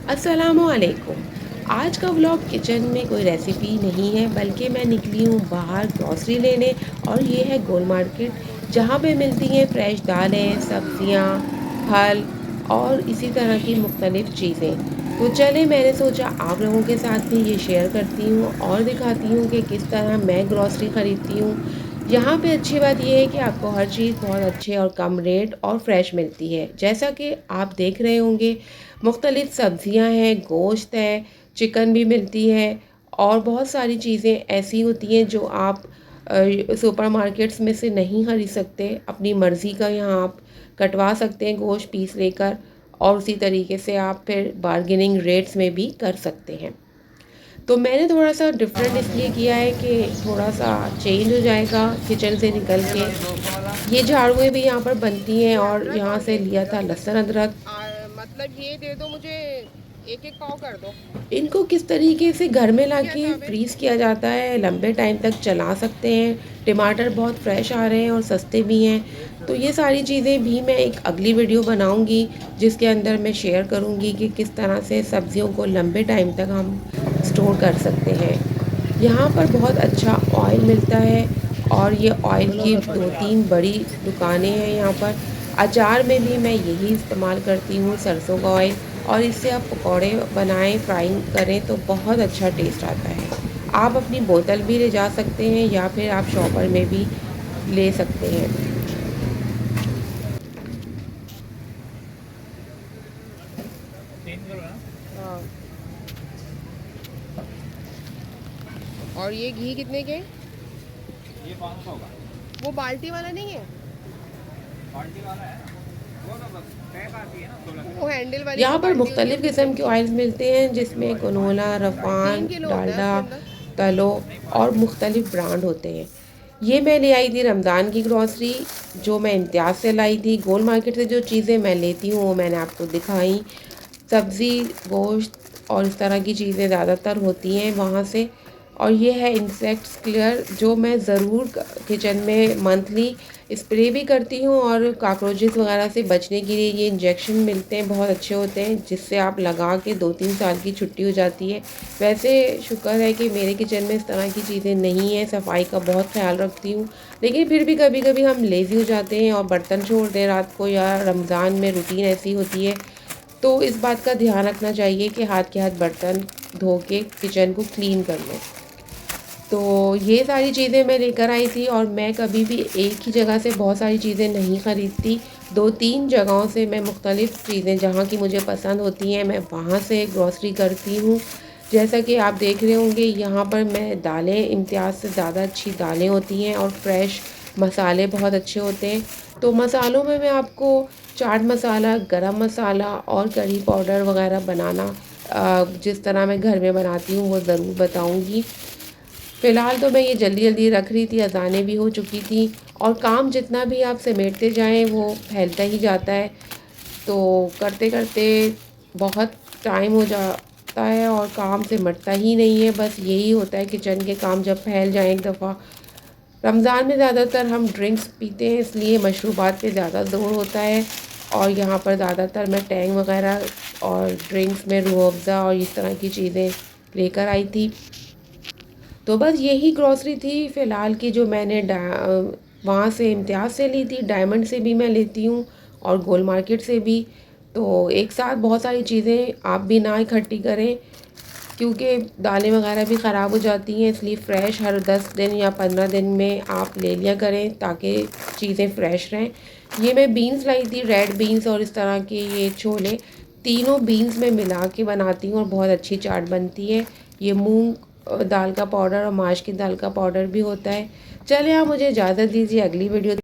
अस्सलामुअलैकुम। आज का व्लॉग किचन में कोई रेसिपी नहीं है, बल्कि मैं निकली हूँ बाहर ग्रॉसरी लेने। और ये है गोल मार्केट, जहाँ पे मिलती हैं फ्रेश दालें, सब्जियाँ, फल और इसी तरह की मुख्तलिफ़ चीज़ें। तो चले, मैंने सोचा आप लोगों के साथ भी ये शेयर करती हूँ और दिखाती हूँ कि किस तरह मैं ग्रॉसरी ख़रीदती हूँ। यहाँ पे अच्छी बात ये है कि आपको हर चीज़ बहुत अच्छे और कम रेट और फ्रेश मिलती है। जैसा कि आप देख रहे होंगे, मुख्तलिफ़ सब्ज़ियाँ हैं, गोश्त है, चिकन भी मिलती है और बहुत सारी चीज़ें ऐसी होती हैं जो आप सुपरमार्केट्स में से नहीं खरीद सकते। अपनी मर्ज़ी का यहाँ आप कटवा सकते हैं गोश्त पीस लेकर, और उसी तरीके से आप फिर बार्गेनिंग रेट्स में भी कर सकते हैं। तो मैंने थोड़ा-सा डिफ़रेंट इसलिए किया है कि थोड़ा-सा चेंज हो जाएगा किचन से निकल के। ये झाड़ुएँ भी यहाँ पर बनती हैं और यहाँ से लिया था लहसुन अदरक। मतलब ये दे दो मुझे, एक एक पाव कर दो। इनको किस तरीके से घर में ये क्या लाके हिसाब है? फ्रीज़ किया जाता है, लंबे टाइम तक चला सकते हैं। टमाटर बहुत फ्रेश आ रहे हैं और सस्ते भी हैं। तो ये सारी चीज़ें भी मैं एक अगली वीडियो बनाऊँगी, जिसके अंदर मैं शेयर करूँगी कि किस तरह से सब्जियों को लंबे टाइम तक हम स्टोर कर सकते हैं। यहाँ पर बहुत अच्छा ऑयल मिलता है और ये ऑयल की 2-3 बड़ी दुकानें हैं यहाँ पर। अचार में भी मैं यही इस्तेमाल करती हूँ, सरसों का ऑयल। और इससे आप पकौड़े बनाएं, फ्राइंग करें तो बहुत अच्छा टेस्ट आता है। आप अपनी बोतल भी ले जा सकते हैं या फिर आप शॉपर में भी ले सकते हैं। हाँ। और ये घी कितने के? ये 500 का। वो बाल्टी वाला नहीं है? बाल्टी वाला है ना, वो तो बस पैक आती है ना 16 वो किलो की। हैंडल वाली जो यहाँ पर बाल्टी होती है मुख्तलिफ़ वो कितने किस्म के की है? ऑयल्स मिलते हैं, 3 किलो जिसमें वाली कनोला, 5 किलो की ढाई 3 रफ़ान, किलो होता है डालडा, उसके अंदर। तलो नहीं और 5 किलो का। मुख्तलिफ़ ब्रांड होते हैं। ये मैं ले आई थी रमज़ान की ग्रॉसरी, जो मैं इम्तियाज़ से लाई थी। गोल मार्केट से जो चीज़ें मैं लेती हूँ वो मैंने आपको दिखाई। सब्ज़ी, गोश्त और इस तरह की चीज़ें ज़्यादातर होती हैं वहाँ से। और ये है इंसेक्ट्स क्लियर, जो मैं ज़रूर किचन में मंथली स्प्रे भी करती हूँ। और कॉकरोचेस वगैरह से बचने के लिए ये इंजेक्शन मिलते हैं, बहुत अच्छे होते हैं, जिससे आप लगा के 2-3 साल की छुट्टी हो जाती है। वैसे शुक्र है कि मेरे किचन में इस तरह की चीज़ें नहीं हैं, सफाई का बहुत ख्याल रखती हूँ। लेकिन फिर भी कभी-कभी हम लेज़ी हो जाते हैं और बर्तन छोड़ दें रात को, या रमज़ान में रूटीन ऐसी होती है। तो इस बात का ध्यान रखना चाहिए कि हाथ के हाथ बर्तन धो के किचन को क्लीन कर लें। तो ये सारी चीज़ें मैं लेकर आई थी, और मैं कभी भी एक ही जगह से बहुत सारी चीज़ें नहीं ख़रीदती। 2-3 जगहों से मैं मुख्तलिफ़ चीज़ें जहाँ की मुझे पसंद होती हैं, मैं वहाँ से ग्रॉसरी करती हूँ। जैसा कि आप देख रहे होंगे, यहाँ पर मैं दालें, इम्तियाज़ से ज़्यादा अच्छी दालें होती हैं और फ्रेश मसाले बहुत अच्छे होते हैं। तो मसालों में मैं आपको चाट मसाला, गरम मसाला और करी पाउडर वग़ैरह बनाना जिस तरह मैं घर में बनाती हूँ वो ज़रूर बताऊँगी। फ़िलहाल तो मैं ये जल्दी-जल्दी रख रही थी, अज़ानें भी हो चुकी थी। और काम जितना भी आप समेटते जाएँ वो फैलता ही जाता है। तो करते-करते बहुत टाइम हो जाता है और काम सिमटता ही नहीं है। बस यही होता है, किचन के काम जब फैल जाएँ एक दफ़ा। रमज़ान में ज़्यादातर हम ड्रिंक्स पीते हैं, इसलिए मशरूबात पे ज़्यादा ज़ोर होता है। और यहाँ पर ज़्यादातर मैं टैंग वग़ैरह और ड्रिंक्स में रूह अफ़ज़ा और इस तरह की चीज़ें लेकर आई थी। तो बस यही ग्रॉसरी थी फ़िलहाल की, जो मैंने वहाँ से इम्तियाज़ से ली थी। डायमंड से भी मैं लेती हूँ और गोल मार्केट से भी। तो एक साथ बहुत सारी चीज़ें आप भी ना इकट्ठी करें, क्योंकि दालें वगैरह भी ख़राब हो जाती हैं। इसलिए फ़्रेश हर 10 दिन या 15 दिन में आप ले लिया करें, ताकि चीज़ें फ़्रेश रहें। ये मैं बीन्स लाई थी, रेड बीन्स और इस तरह के ये छोले। तीनों बीन्स में मिला के बनाती हूँ और बहुत अच्छी चाट बनती है। ये मूंग दाल का पाउडर और माश की दाल का पाउडर भी होता है। चलिए, आप मुझे इजाज़त दीजिए, अगली वीडियो